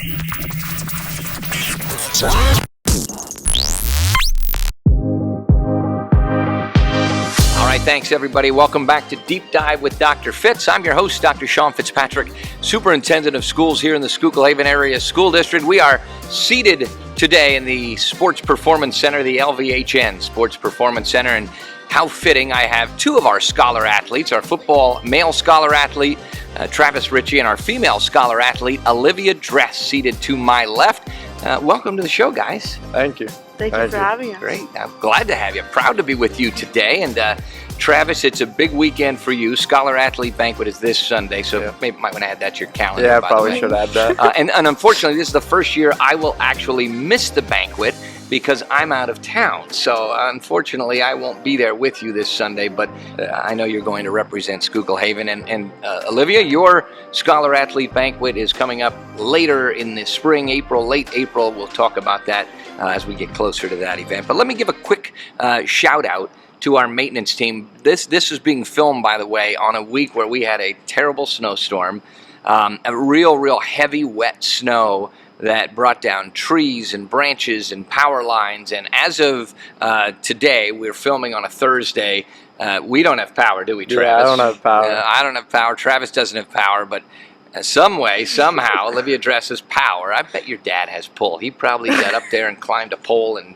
All right, thanks everybody. Welcome back to Deep Dive with Dr. Fitz. I'm your host, Dr. Sean Fitzpatrick, Superintendent of Schools here in the Schuylkill Haven Area School District. We are seated today in the Sports Performance Center, the LVHN Sports Performance Center, and how fitting, I have two of our scholar athletes, our football male scholar athlete, Travis Ritchie, and our female scholar athlete, Olivia Dress, seated to my left. Welcome to the show, guys. Thank you. Thank you for having us. Great. I'm glad to have you. Proud to be with you today. And Travis, it's a big weekend for you. Scholar Athlete Banquet is this Sunday, so maybe you might want to add that to your calendar. Yeah, I probably should add that. And unfortunately, this is the first year I will actually miss the banquet because I'm out of town. So unfortunately, I won't be there with you this Sunday, but I know you're going to represent Schuylkill Haven. And Olivia, your Scholar Athlete Banquet is coming up later in the spring, late April. We'll talk about that as we get closer to that event. But let me give a quick shout out to our maintenance team. This is being filmed, by the way, on a week where we had a terrible snowstorm, a real heavy, wet snow that brought down trees and branches and power lines. And as of today, we're filming on a Thursday. We don't have power, do we, Travis? Yeah, I don't have power. I don't have power. Travis doesn't have power, but some way, somehow, Olivia Dress has power. I bet your dad has pull. He probably got up there and climbed a pole and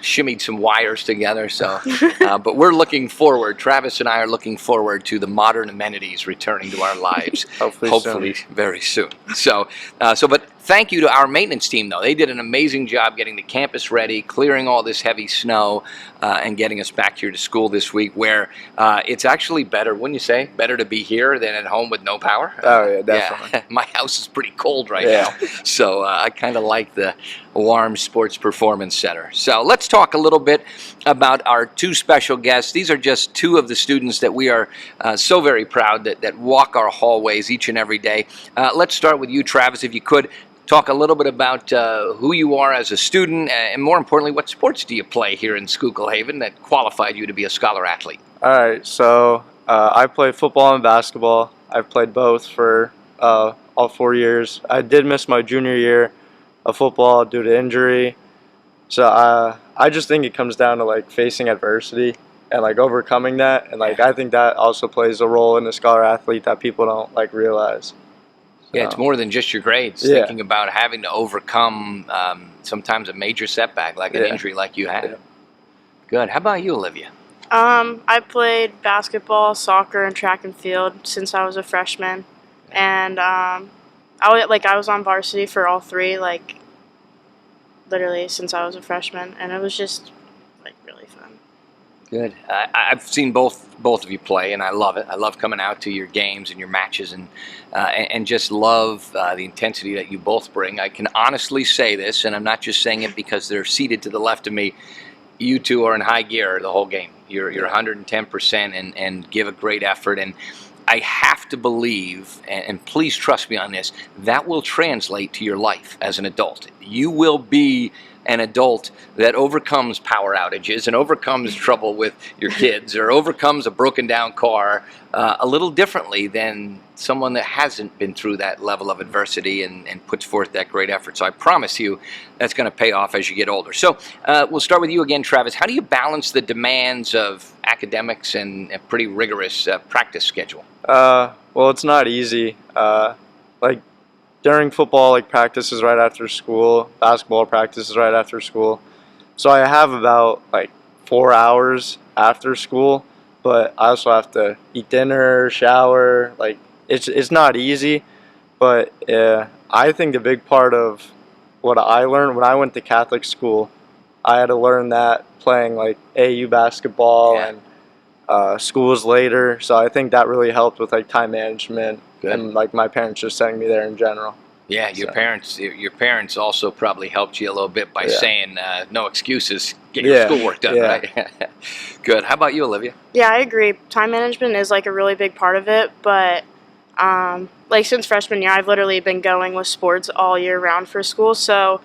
shimmied some wires together. So, but we're looking forward. Travis and I are looking forward to the modern amenities returning to our lives. Hopefully very soon. So, but thank you to our maintenance team, though. They did an amazing job getting the campus ready, clearing all this heavy snow, and getting us back here to school this week, where it's actually better, wouldn't you say, better to be here than at home with no power? Oh, yeah, definitely. Yeah. My house is pretty cold right now, so I kind of like the warm Sports Performance Center. So let's talk a little bit about our two special guests. These are just two of the students that we are so very proud that walk our hallways each and every day. Let's start with you, Travis, if you could. Talk a little bit about who you are as a student, and more importantly, what sports do you play here in Schuylkill Haven that qualified you to be a scholar athlete? All right, so I play football and basketball. I've played both for all 4 years. I did miss my junior year of football due to injury. So I just think it comes down to like facing adversity and like overcoming that, and like I think that also plays a role in the scholar athlete that people don't like realize. Yeah, it's more than just your grades. Thinking about having to overcome sometimes a major setback like an injury like you had. Yeah. Good. How about you, Olivia? I played basketball, soccer, and track and field since I was a freshman, and I was on varsity for all three, like literally since I was a freshman, and it was just like really fun. Good. I've seen both of you play, and I love it. I love coming out to your games and your matches, and just love the intensity that you both bring. I can honestly say this, and I'm not just saying it because they're seated to the left of me. You two are in high gear the whole game. You're 110% and give a great effort. And I have to believe, and please trust me on this, that will translate to your life as an adult. You will be an adult that overcomes power outages and overcomes trouble with your kids or overcomes a broken down car a little differently than someone that hasn't been through that level of adversity and puts forth that great effort. So I promise you that's going to pay off as you get older. So we'll start with you again, Travis. How do you balance the demands of academics and a pretty rigorous practice schedule? Well, it's not easy. Like during football, like practice is right after school. Basketball practice is right after school. So I have about like 4 hours after school, but I also have to eat dinner, shower. Like it's not easy, but I think the big part of what I learned when I went to Catholic school, I had to learn that playing like AU basketball and schools later. So I think that really helped with like time management. Good. And like my parents just sending me there in general. Yeah, your parents also probably helped you a little bit by saying no excuses, get your schoolwork done, right? Good. How about you, Olivia? Yeah, I agree. Time management is like a really big part of it, but like since freshman year, I've literally been going with sports all year round for school. So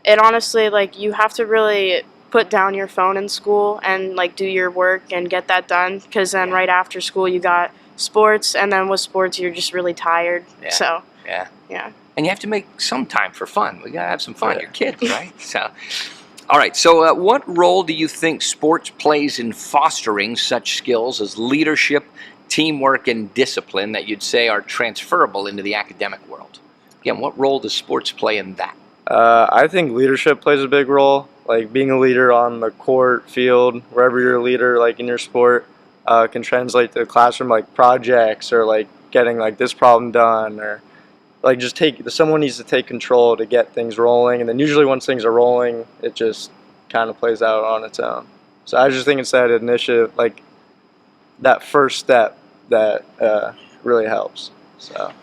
it honestly, like you have to really put down your phone in school and like do your work and get that done, because then right after school you got sports, and then with sports you're just really tired. So yeah. and you have to make some time for fun. We gotta have some fun. You're kids, right? So, all right. So, what role do you think sports plays in fostering such skills as leadership, teamwork, and discipline that you'd say are transferable into the academic world? Again, what role does sports play in that? I think leadership plays a big role. Like being a leader on the court, field, wherever you're a leader, like in your sport, can translate to the classroom, like projects or like getting like this problem done, or like just someone needs to take control to get things rolling. And then usually once things are rolling, it just kind of plays out on its own. So I just think it's that initiative, like that first step that really helps. So.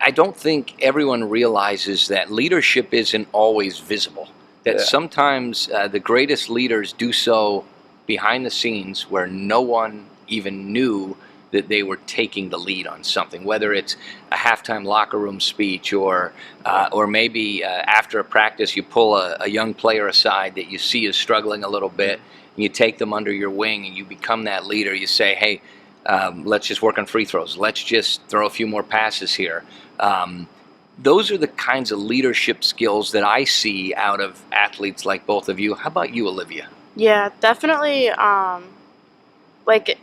I don't think everyone realizes that leadership isn't always visible. That sometimes the greatest leaders do so behind the scenes where no one even knew that they were taking the lead on something, whether it's a halftime locker room speech or maybe after a practice you pull a young player aside that you see is struggling a little bit, and you take them under your wing and you become that leader. You say, hey, let's just work on free throws. Let's just throw a few more passes here. Those are the kinds of leadership skills that I see out of athletes like both of you. How about you, Olivia? Yeah, definitely. Like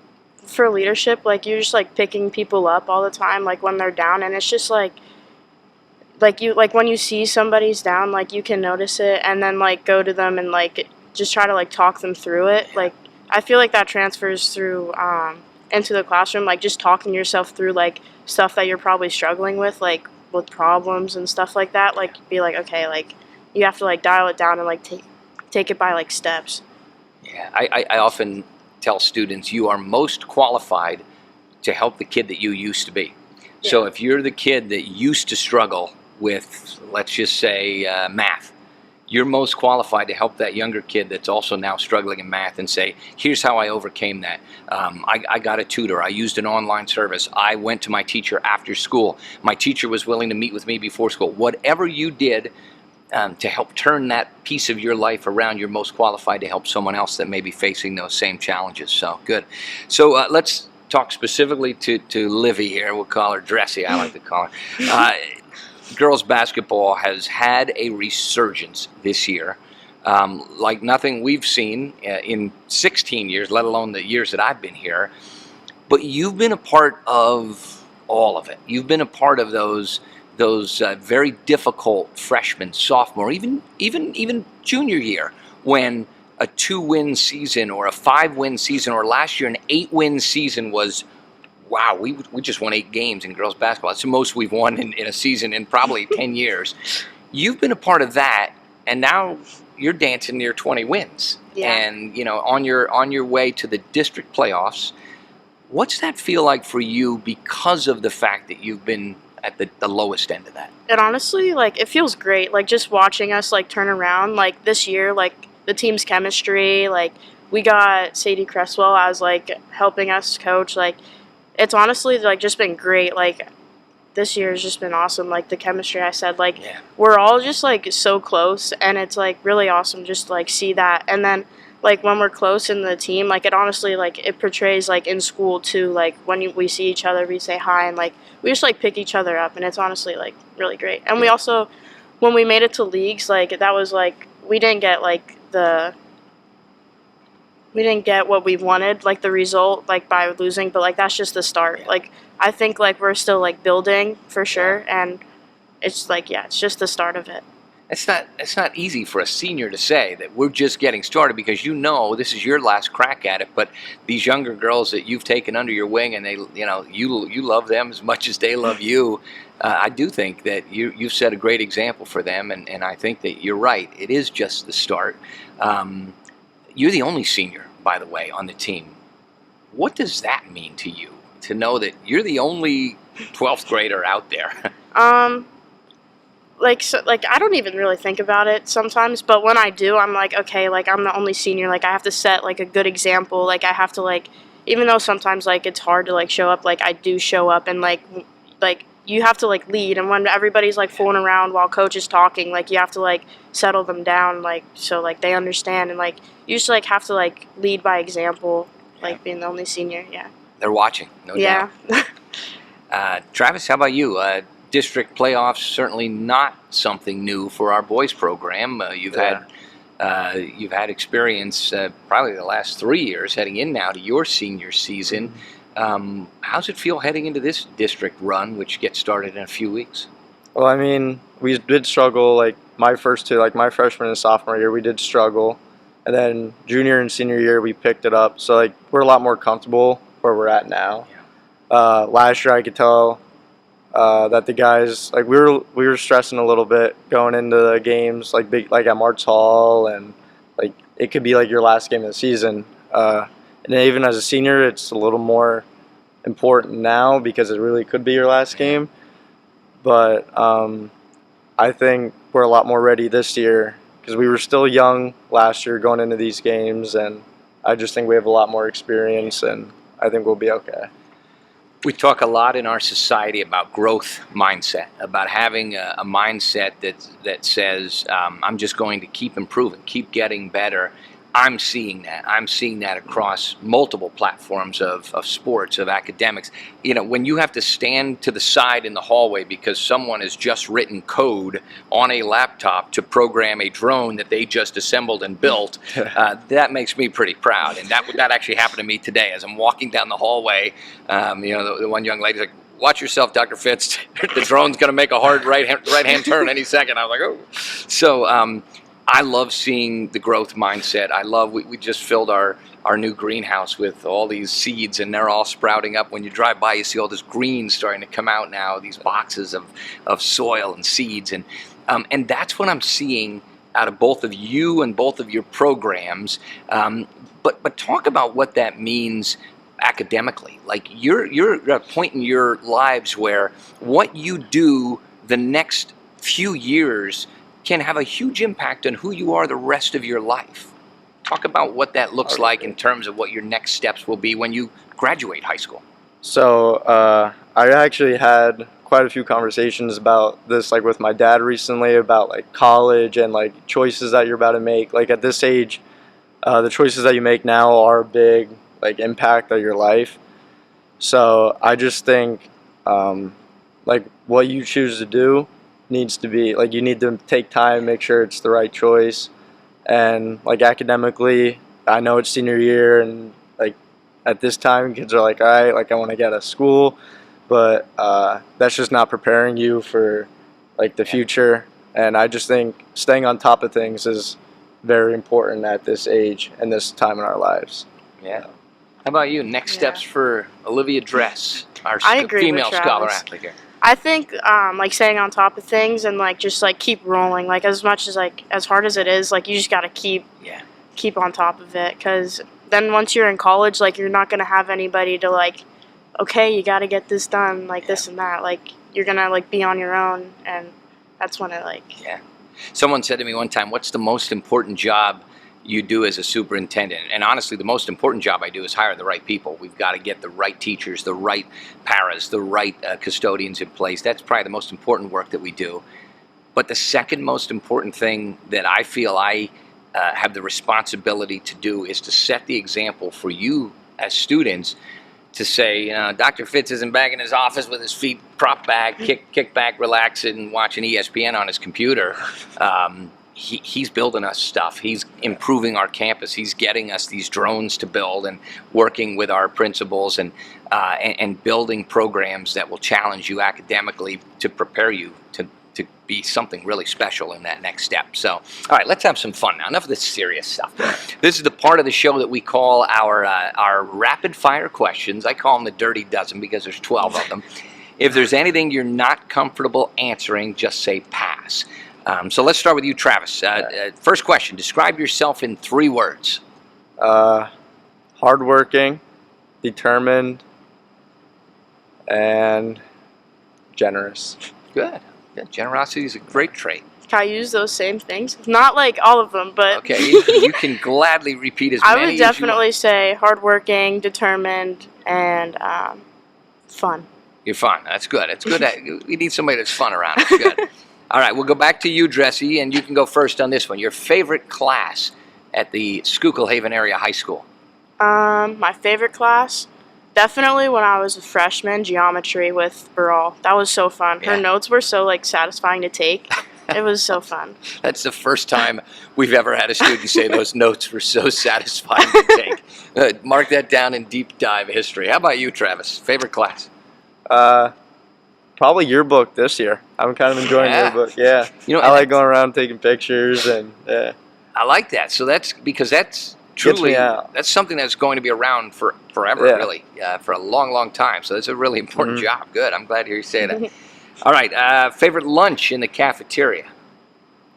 for leadership, like you're just like picking people up all the time, like when they're down, and it's just like you like when you see somebody's down, like you can notice it, and then like go to them and like just try to like talk them through it. Like I feel like that transfers through into the classroom, like just talking yourself through like stuff that you're probably struggling with, like with problems and stuff like that. Like be like, okay, like you have to like dial it down and like take it by like steps. Yeah, I often tell students you are most qualified to help the kid that you used to be. Yeah. So if you're the kid that used to struggle with, let's just say, math, you're most qualified to help that younger kid that's also now struggling in math and say, here's how I overcame that. I got a tutor. I used an online service. I went to my teacher after school. My teacher was willing to meet with me before school. Whatever you did to help turn that piece of your life around, you're most qualified to help someone else that may be facing those same challenges. So, good. So let's talk specifically to Livy here. We'll call her Dressy, I like to call her. Girls basketball has had a resurgence this year, like nothing we've seen in 16 years, let alone the years that I've been here. But you've been a part of all of it. You've been a part of those very difficult freshman, sophomore, even junior year, when a 2-win season or a 5-win season or last year an 8-win season was, wow, we just won 8 games in girls basketball. That's the most we've won in a season in probably 10 years. You've been a part of that, and now you're dancing near 20 wins. Yeah. And on your way to the district playoffs. What's that feel like for you because of the fact that you've been at the lowest end of that? And honestly, like it feels great. Like just watching us like turn around. Like this year, like the team's chemistry. Like we got Sadie Cresswell as like helping us coach. Like it's honestly like just been great. Like this year has just been awesome. Like the chemistry, I said, like we're all just like so close, and it's like really awesome just to like see that. And then like when we're close in the team, like it honestly like it portrays like in school too. Like when we see each other, we say hi, and like we just like pick each other up, and it's honestly like really great. And we also, when we made it to leagues, like that was like we didn't get what we wanted, like the result, like by losing, but like that's just the start. Yeah. Like I think like we're still like building for sure, and it's like it's just the start of it. It's not easy for a senior to say that we're just getting started, because this is your last crack at it. But these younger girls that you've taken under your wing, and they you love them as much as they love you. I do think that you've set a great example for them, and I think that you're right. It is just the start. You're the only senior, by the way, on the team. What does that mean to you, to know that you're the only 12th grader out there? Like I don't even really think about it sometimes, but when I do, I'm like, okay, like I'm the only senior, like I have to set like a good example. Like I have to like, even though sometimes like it's hard to like show up, like I do show up, and like you have to like lead, and when everybody's like fooling around while coach is talking, like you have to like settle them down, like so like they understand, and like you just like have to like lead by example, like being the only senior. Yeah, they're watching, no doubt. Travis, how about you? district playoffs, certainly not something new for our boys program. You've had experience probably the last 3 years heading in now to your senior season. How's it feel heading into this district run, which gets started in a few weeks? Well, I mean, we did struggle, like, my first two, like, my freshman and sophomore year, we did struggle. And then junior and senior year, we picked it up. So, like, we're a lot more comfortable where we're at now. Last year, I could tell that the guys, like, we were stressing a little bit going into the games, like at March Hall, and like it could be like your last game of the season. And even as a senior, it's a little more important now because it really could be your last game. But I think we're a lot more ready this year because we were still young last year going into these games, and I just think we have a lot more experience, and I think we'll be okay. We talk a lot in our society about growth mindset, about having a mindset that says, I'm just going to keep improving, keep getting better. I'm seeing that. I'm seeing that across multiple platforms of sports, of academics. You know, when you have to stand to the side in the hallway because someone has just written code on a laptop to program a drone that they just assembled and built, that makes me pretty proud. And that actually happened to me today as I'm walking down the hallway. The one young lady's like, "Watch yourself, Dr. Fitz. The drone's going to make a hard right-hand turn any second." I was like, "Oh." So, I love seeing the growth mindset. I love, we just filled our new greenhouse with all these seeds, and they're all sprouting up. When you drive by, you see all this green starting to come out now, these boxes of soil and seeds. And that's what I'm seeing out of both of you and both of your programs. But talk about what that means academically. Like you're at a point in your lives where what you do the next few years can have a huge impact on who you are the rest of your life. Talk about what that looks like in terms of what your next steps will be when you graduate high school. So I actually had quite a few conversations about this, like with my dad recently, about like college and like choices that you're about to make. Like at this age, the choices that you make now are a big like impact on your life. So I just think like what you choose to do needs to be like, you need to take time, make sure it's the right choice. And like academically, I know it's senior year, and like at this time kids are like, all right, like I want to get out of school, but that's just not preparing you for like the future. And I just think staying on top of things is very important at this age and this time in our lives. Yeah. How about you? Next steps for Olivia Dress, our female scholar athlete here. I think like staying on top of things and like just like keep rolling, like as much as like as hard as it is, like you just got to keep on top of it, because then once you're in college, like you're not going to have anybody to like, okay, you got to get this done, like this and that, like you're going to like be on your own, and that's when it like Someone said to me one time, what's the most important job you do as a superintendent? And honestly, the most important job I do is hire the right people. We've got to get the right teachers, the right paras, the right custodians in place. That's probably the most important work that we do. But the second most important thing that I feel I have the responsibility to do is to set the example for you as students, to say, Dr. Fitz isn't back in his office with his feet propped back, kick back, relaxing, watching ESPN on his computer. He's building us stuff. He's improving our campus. He's getting us these drones to build, and working with our principals and building programs that will challenge you academically to prepare you to be something really special in that next step. So, all right, let's have some fun now. Enough of this serious stuff. This is the part of the show that we call our rapid fire questions. I call them the Dirty Dozen because there's 12 of them. If there's anything you're not comfortable answering, just say pass. So let's start with you, Travis. First question, describe yourself in 3 words. Hardworking, determined, and generous. Good. Generosity is a great trait. Can I use those same things? Not like all of them, but okay, you can gladly repeat as many as you want. I would definitely say hardworking, determined, and fun. You're fun. That's good. It's good. We need somebody that's fun around. It's good. All right, we'll go back to you, Dressy, and you can go first on this one. Your favorite class at the Schuylkill Haven Area High School? My favorite class? Definitely when I was a freshman, geometry with Burrell. That was so fun. Her Yeah. notes were so like satisfying to take. It was so fun. That's the first time we've ever had a student say those notes were so satisfying to take. Mark that down in deep dive history. How about you, Travis? Favorite class? Probably yearbook this year. I'm kind of enjoying Yeah. yearbook. Yeah, You know, I like going around taking pictures and yeah. I like that. So that's because that's Gets me truly out. that's something that's going to be around for forever, Yeah. really, for a long, long time. So that's a really important Mhm. job. Good. I'm glad to hear you say that. All right. Favorite lunch in the cafeteria?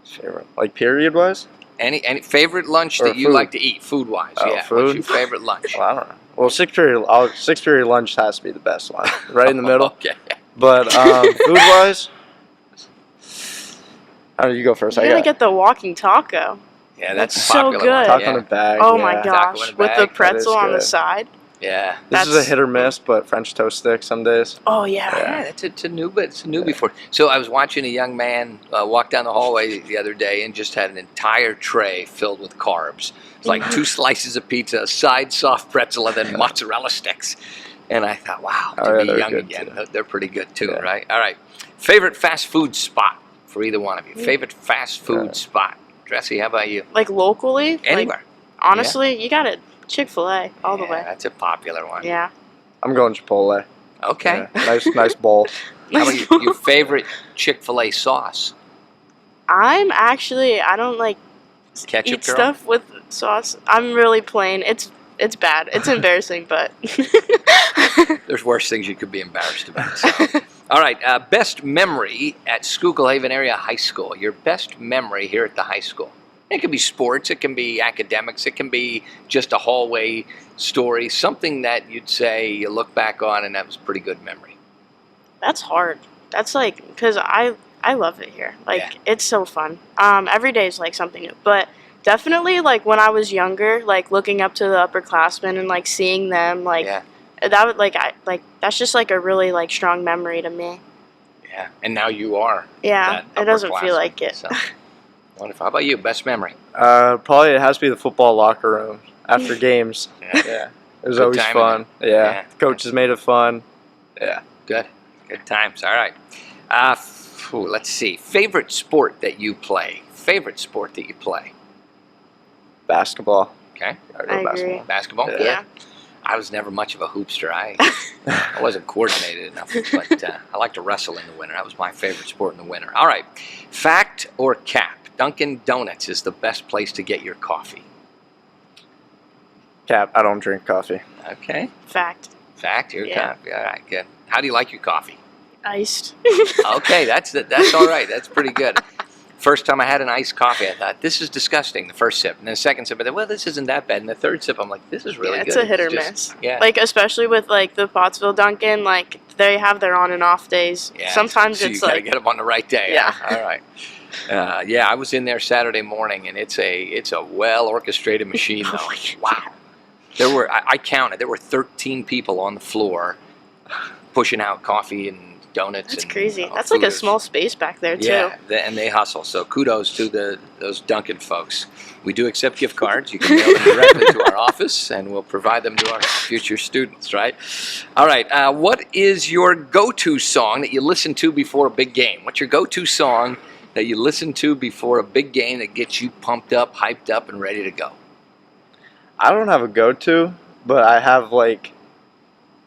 Favorite, like period wise? Any favorite lunch Or that you food? like to eat, food wise? Oh, Yeah. What's food? your favorite lunch? Well, I don't know. Well, sixth period lunch has to be the best one, right in the middle. Okay. But food wise, how do you go first? You gotta get the walking taco. Yeah, that's That's a so popular good. one. taco yeah. in a bag. Oh yeah. my Taco gosh, in a with the bag, pretzel on the good. side. Yeah. This is a That's- hit or miss, but French toast stick some days. Oh yeah. Yeah, it's a new, but it's a newbie for. So I was watching a young man walk down the hallway the other day and just had an entire tray filled with carbs. It's like 2 slices of pizza, a side soft pretzel, and then mozzarella sticks. And I thought, wow, Oh, to yeah, be they're young good, again, too. they're pretty good too, Yeah. right? All right. Favorite fast food spot for either one of you? Favorite fast food Yeah. spot? Dressy, how about you? Like locally, like, Anywhere. honestly, you got it. Chick-fil-A all the Yeah, way. That's a popular one. Yeah. I'm going Chipotle. Okay. Yeah, nice bowl. How about your favorite Chick-fil-A sauce? I don't like Ketchup eat girl? stuff with sauce. I'm really plain. It's bad. It's embarrassing, but There's worse things you could be embarrassed about. So. All right, best memory at Schuylkill Haven Area High School. Your best memory here at the high school. It can be sports, it can be academics, it can be just a hallway story, something that you'd say you look back on and that was a pretty good memory. that's hard. That's like because I love it here. Like Yeah. it's so fun. Every day is like something new, but definitely like when I was younger, like looking up to the upperclassmen and like seeing them, like Yeah, that would that's just like a really like strong memory to me. yeah. And now you are. Yeah, that it doesn't feel upperclassman, like it. So. Wonderful. How about you? Best memory? Probably it has to be the football locker room after games. Yeah. Yeah, it was Good always time in fun. there. Yeah. Yeah. Coaches made it fun. Yeah, Good. Good times. All right. Let's see. Favorite sport that you play? Favorite sport that you play? basketball. Okay. Gotta go I agree. basketball. Basketball? Yeah. Yeah. I was never much of a hoopster. I wasn't coordinated enough, but I like to wrestle in the winter. That was my favorite sport in the winter. All right. Fact or cap? Dunkin' Donuts is the best place to get your coffee. Cap. I don't drink coffee. Okay. Fact. Fact, your Yeah. coffee. All right, good. How do you like your coffee? Iced. Okay, that's all right. That's pretty good. First time I had an iced coffee, I thought, this is disgusting, the first sip. And then the second sip, I thought, well, this isn't that bad. And the third sip, I'm like, this is really Yeah, good. it's a hit or just- miss. Yeah. Like especially with like the Pottsville Dunkin', like they have their on and off days. Yeah, Sometimes so it's you gotta like get them on the right day. Yeah. Huh? All right. Yeah, I was in there Saturday morning, and it's a well orchestrated machine, though. Oh my Wow. There were I counted. There were 13 people on the floor pushing out coffee and donuts. that's and, crazy. That's like a food. small space back there too. Yeah, and they hustle. So kudos to those Dunkin' folks. We do accept gift cards. You can mail them directly to our office, and we'll provide them to our future students. Right? All right. What is your go-to song that you listen to before a big game? What's your go-to song that you listen to before a big game that gets you pumped up, hyped up, and ready to go? I don't have a go-to, but I have like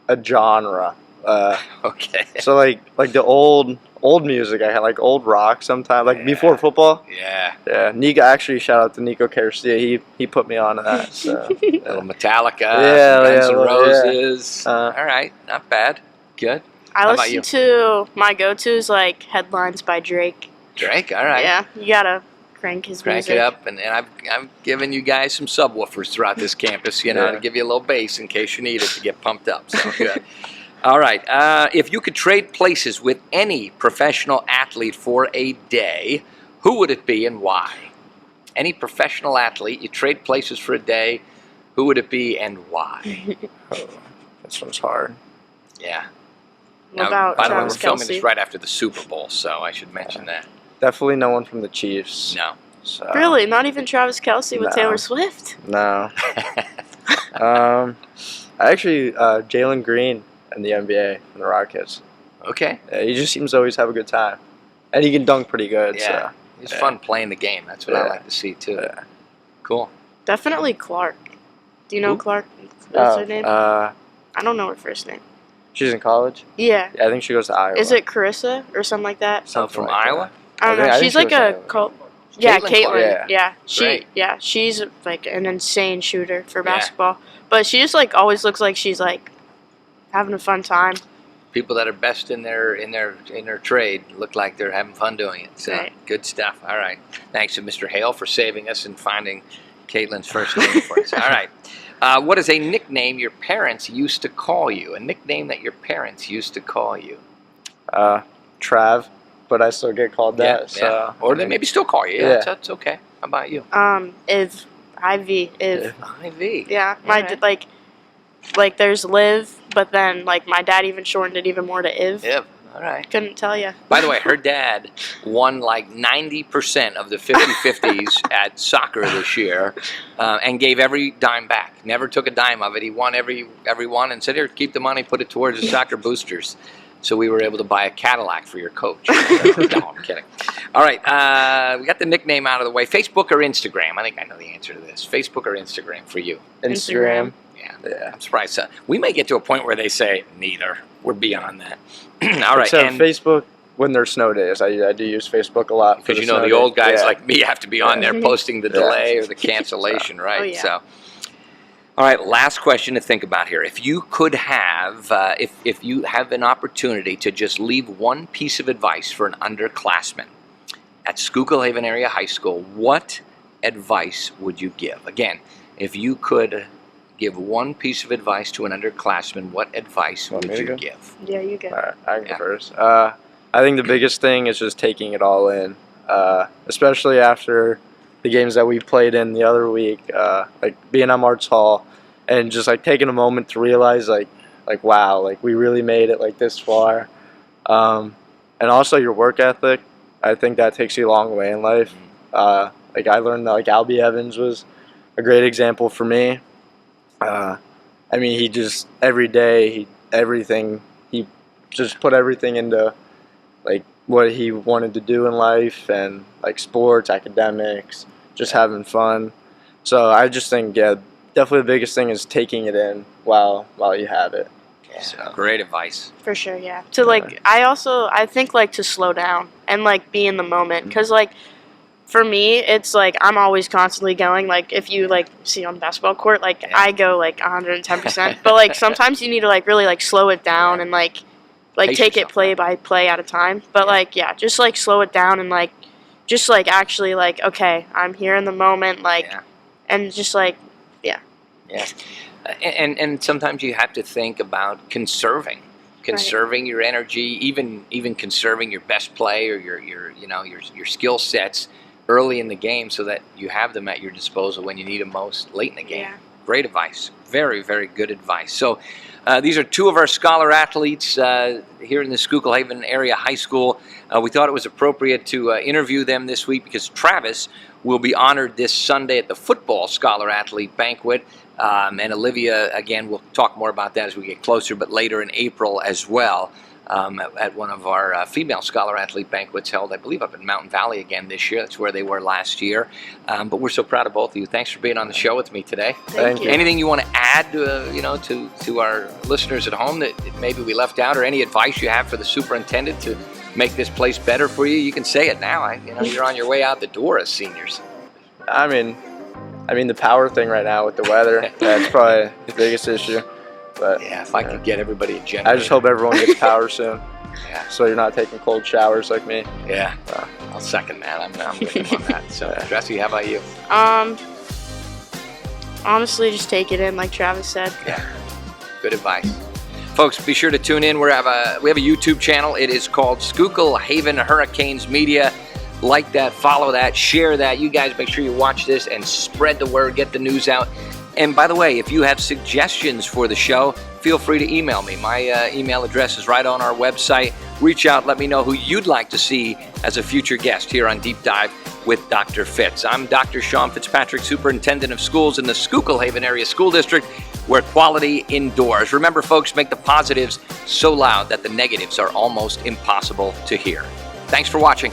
a genre. Okay. So like the old music, I had like old rock sometimes, like before Yeah. football. Yeah. Yeah, Nico. Actually, shout out to Nico Garcia. He put me on to that. So Little Metallica. Yeah, some Guns yeah, N' well, yeah. Roses. Uh, All right. Not bad. Good. I How about you? listen to my go-tos like Headlines by Drake. Drake. All right. Yeah, you gotta crank his Crank music. it up, and I've given you guys some subwoofers throughout this campus, you know, Yeah. to give you a little bass in case you need it to get pumped up. So good. All right. If you could trade places with any professional athlete for a day, who would it be and why? Any professional athlete, you trade places for a day, who would it be and why? this one's hard. Yeah. What about by the way, we're Travis filming Kelce? this right after the Super Bowl, so I should mention that. Definitely no one from the Chiefs. No. So, Really? Not even Travis Kelce with No. Taylor Swift? No. Actually, Jalen Green in the NBA from the Rockets. Okay. Yeah, he just seems to always have a good time, and he can dunk pretty good. Yeah. So. It's fun playing the game. That's what I like to see, too. Yeah. Cool. Definitely Clark. Do you know Who? Clark? What's her name? I don't know her first name. She's in college. Yeah. Yeah, I think she goes to Iowa. Is it Carissa or something like that? Something from like Iowa? I don't I know. think She's she like goes to a Iowa. cult. Yeah, Caitlin Caitlin. Clark. Yeah. She's like an insane shooter for basketball. But she just like always looks like she's like having a fun time. People that are best in their trade look like they're having fun doing it. So Right. Good stuff. All right. Thanks to Mr. Hale for saving us and finding Caitlin's first name for us. All right. What is a nickname your parents used to call you? A nickname that your parents used to call you? Trav, but I still get called that. Yeah. So Or they maybe still call you. Yeah. Yeah. That's okay. How about you? Iv. Ivy. Iv. Ivy. Yeah. All My right. like there's Liv, but then like my dad even shortened it even more to Iv. Yep. All right. Couldn't tell you. By the way, her dad won like 90% of the 50-50s at soccer this year and gave every dime back. Never took a dime of it. He won every one and said, here, keep the money, put it towards the soccer boosters. So we were able to buy a Cadillac for your coach. No, I'm kidding. All right, we got the nickname out of the way. Facebook or Instagram? I think I know the answer to this. Facebook or Instagram for you? Instagram. Yeah. I'm surprised. We may get to a point where they say neither. We're beyond that. All right. Except and Facebook when there's snow days. I do use Facebook a lot. because the old guys like me have to be on there Yeah. posting the delay or the cancellation, right? Oh, yeah. So, all right, last question to think about here. If you could have, if you have an opportunity to just leave one piece of advice for an underclassman at Schuylkill Haven Area High School, what advice would you give? Again, if you could give one piece of advice to an underclassman, what advice Want would me to you go? give? Yeah, you get. All right, I can Yeah. go first. I think the biggest thing is just taking it all in, especially after the games that we played in the other week, like being at Marts Hall, and just like taking a moment to realize like wow, like we really made it like this far, and also your work ethic. I think that takes you a long way in life. Like I learned that like Albie Evans was a great example for me. I mean, he just every day he just put everything into like what he wanted to do in life and like sports, academics, just having fun. So I just think definitely the biggest thing is taking it in while you have it. Yeah, So. great advice. For sure, yeah. To like, I think like to slow down and like be in the moment, because like for me, it's like I'm always constantly going. Like if you like see on the basketball court, like Yeah. I go like 110%, but like sometimes you need to like really like slow it down Yeah. and like Pace take yourself, it play by play at a time. But like just like slow it down and like just like actually like okay, I'm here in the moment, like Yeah. and just like Yeah. And sometimes you have to think about conserving your energy, even conserving your best play or your skill sets early in the game so that you have them at your disposal when you need them most late in the game. Yeah. Great advice. Very, very good advice. So these are two of our scholar athletes here in the Schuylkill Haven Area High School. We thought it was appropriate to interview them this week because Travis will be honored this Sunday at the Football Scholar Athlete Banquet. And Olivia, again, we'll talk more about that as we get closer, but later in April as well. At one of our female scholar athlete banquets held, I believe, up in Mountain Valley again this year. That's where they were last year. But we're so proud of both of you. Thanks for being on the show with me today. Thank you. Anything you want to add, to our listeners at home that maybe we left out, or any advice you have for the superintendent to make this place better for you? You can say it now. You're on your way out the door as seniors. I mean the power thing right now with the weather, that's probably the biggest issue. But Yeah, if I could get everybody a generator. I just hope everyone gets power soon, Yeah. so you're not taking cold showers like me. Yeah, I'll second that. I'm with you on that. So, Jesse, how about you? Honestly, just take it in, like Travis said. Yeah, good advice. Folks, be sure to tune in. We have a YouTube channel. It is called Schuylkill Haven Hurricanes Media. Like that, follow that, share that. You guys make sure you watch this and spread the word, get the news out. And by the way, if you have suggestions for the show, feel free to email me. My email address is right on our website. reach out. Let me know who you'd like to see as a future guest here on Deep Dive with Dr. Fitz. I'm Dr. Sean Fitzpatrick, Superintendent of Schools in the Schuylkill Haven Area School District, where quality indoors. Remember, folks, make the positives so loud that the negatives are almost impossible to hear. Thanks for watching.